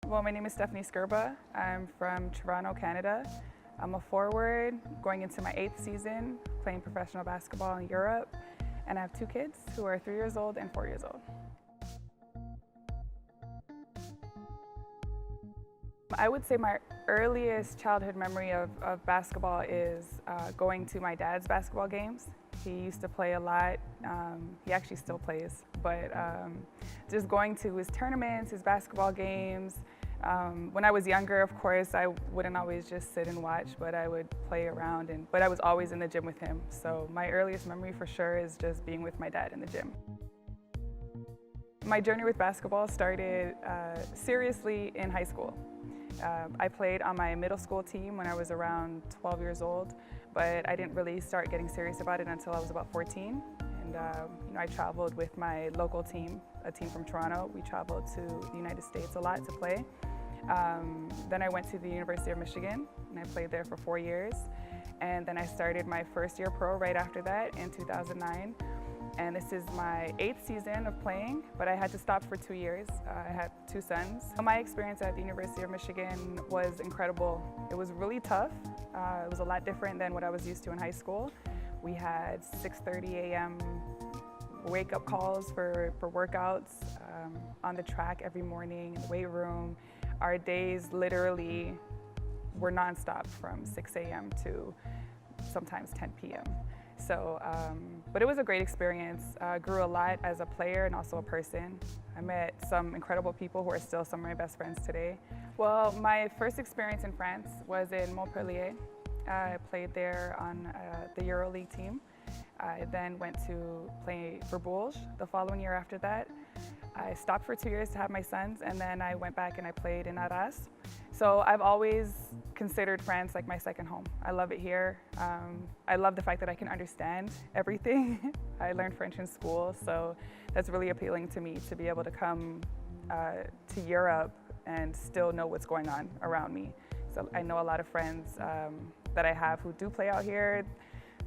Well, my name is Stephany Skrba. I'm from Toronto, Canada. I'm a forward going into my 8th season playing professional basketball in Europe. And I have 2 kids who are 3 years old and 4 years old. I would say my earliest childhood memory of basketball is going to my dad's basketball games. He used to play a lot. He actually still plays, but just going to his tournaments, his basketball games. When I was younger, of course, I wouldn't always just sit and watch, but I would play around, but I was always in the gym with him. So my earliest memory for sure is just being with my dad in the gym. My journey with basketball started seriously in high school. I played on my middle school team when I was around 12 years old, but I didn't really start getting serious about it until I was about 14. And I traveled with my local team, a team from Toronto. We traveled to the United States a lot to play. Then I went to the University of Michigan, and I played there for 4 years. And then I started my first year pro right after that in 2009. And this is my 8th season of playing, but I had to stop for 2 years. I had 2 sons. My experience at the University of Michigan was incredible. It was really tough. It was a lot different than what I was used to in high school. We had 6:30 a.m. wake-up calls for workouts on the track every morning, in the weight room. Our days literally were nonstop from 6 a.m. to sometimes 10 p.m. So, but it was a great experience. Grew a lot as a player and also a person. I met some incredible people who are still some of my best friends today. Well, my first experience in France was in Montpellier. I played there on the EuroLeague team. I then went to play for Bourges the following year after that. I stopped for 2 years to have my sons, and then I went back and I played in Arras. So I've always considered France like my second home. I love it here. I love the fact that I can understand everything. I learned French in school, so that's really appealing to me to be able to come to Europe and still know what's going on around me. So I know a lot of friends that I have who do play out here.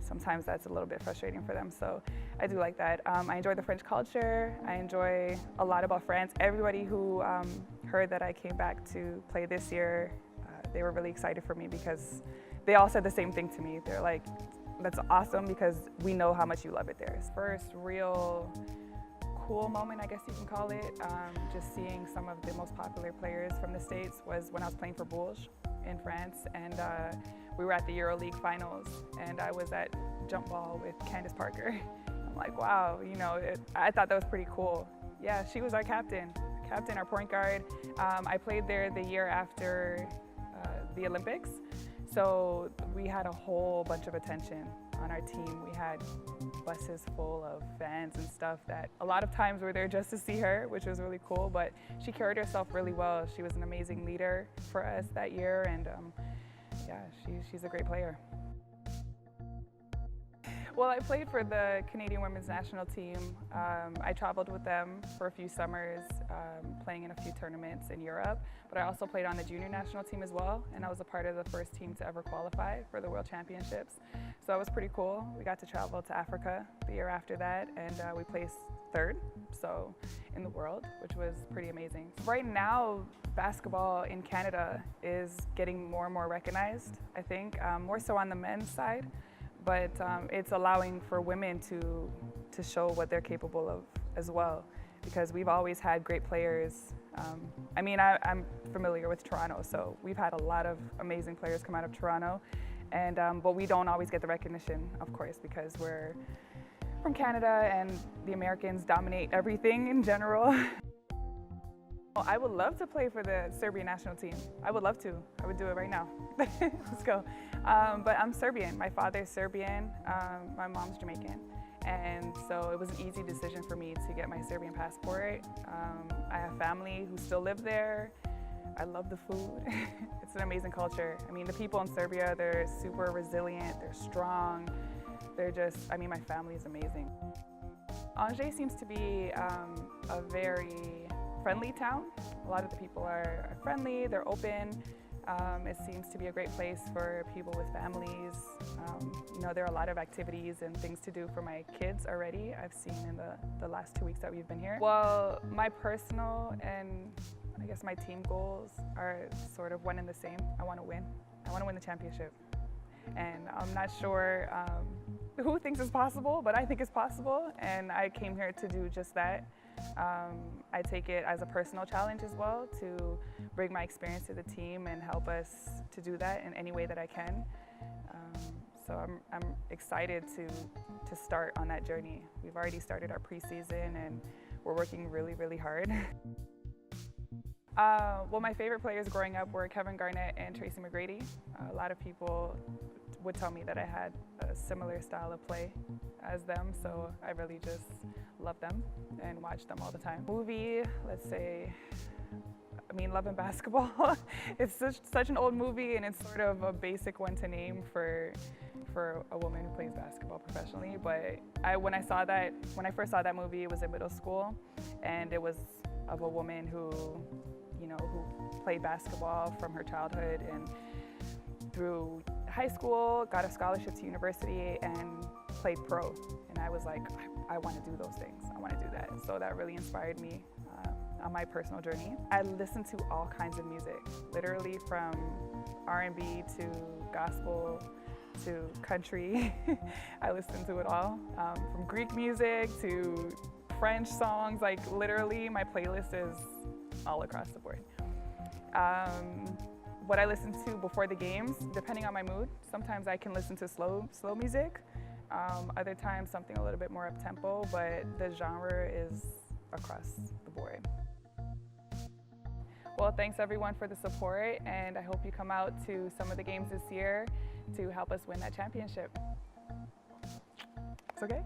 Sometimes that's a little bit frustrating for them, so I do like that. I enjoy the French culture. I enjoy a lot about France. Everybody who heard that I came back to play this year, they were really excited for me because they all said the same thing to me. They're like, that's awesome because we know how much you love it there. First real cool moment, I guess you can call it, just seeing some of the most popular players from the States was when I was playing for Bourges in France, and we were at the EuroLeague finals, and I was at jump ball with Candace Parker. I'm like, wow, I thought that was pretty cool. Yeah, she was our captain, our point guard. I played there the year after the Olympics, so we had a whole bunch of attention on our team. We had buses full of fans and stuff that a lot of times were there just to see her, which was really cool, but she carried herself really well. She was an amazing leader for us that year, and yeah, she's a great player. Well, I played for the Canadian women's national team. I traveled with them for a few summers, playing in a few tournaments in Europe, but I also played on the junior national team as well, and I was a part of the first team to ever qualify for the World Championships. So that was pretty cool. We got to travel to Africa the year after that, and we placed 3rd in the world, which was pretty amazing. Right now, basketball in Canada is getting more and more recognized, I think, more so on the men's side. But it's allowing for women to show what they're capable of as well, because we've always had great players. I'm familiar with Toronto, so we've had a lot of amazing players come out of Toronto, and but we don't always get the recognition, of course, because we're from Canada and the Americans dominate everything in general. I would love to play for the Serbian national team. I would love to. I would do it right now. Let's go. But I'm Serbian. My father's Serbian. My mom's Jamaican. And so it was an easy decision for me to get my Serbian passport. I have family who still live there. I love the food. It's an amazing culture. I mean, the people in Serbia, they're super resilient. They're strong. They're just, my family is amazing. Anjou seems to be a very friendly town. A lot of the people are friendly, they're open. It seems to be a great place for people with families. There are a lot of activities and things to do for my kids already, I've seen in the last 2 weeks that we've been here. Well, my personal and I guess my team goals are sort of one and the same. I want to win. I want to win the championship. And I'm not sure who thinks it's possible, but I think it's possible, and I came here to do just that. I take it as a personal challenge as well to bring my experience to the team and help us to do that in any way that I can. So I'm excited to start on that journey. We've already started our preseason and we're working really, really hard. Well, my favorite players growing up were Kevin Garnett and Tracy McGrady. A lot of people would tell me that I had a similar style of play as them, so I really just love them and watch them all the time. Movie, let's say, I mean, Love and Basketball. It's such an old movie, and it's sort of a basic one to name for a woman who plays basketball professionally. But when I first saw that movie, it was in middle school, and it was of a woman who played basketball from her childhood and through high school, got a scholarship to university, and played pro. And I was like, I want to do those things. I want to do that. So that really inspired me on my personal journey. I listen to all kinds of music, literally from R&B to gospel to country. I listen to it all, from Greek music to French songs. Like literally, my playlist is all across the board. What I listen to before the games, depending on my mood. Sometimes I can listen to slow music. Other times something a little bit more up-tempo, but the genre is across the board. Well, thanks everyone for the support, and I hope you come out to some of the games this year to help us win that championship. It's okay?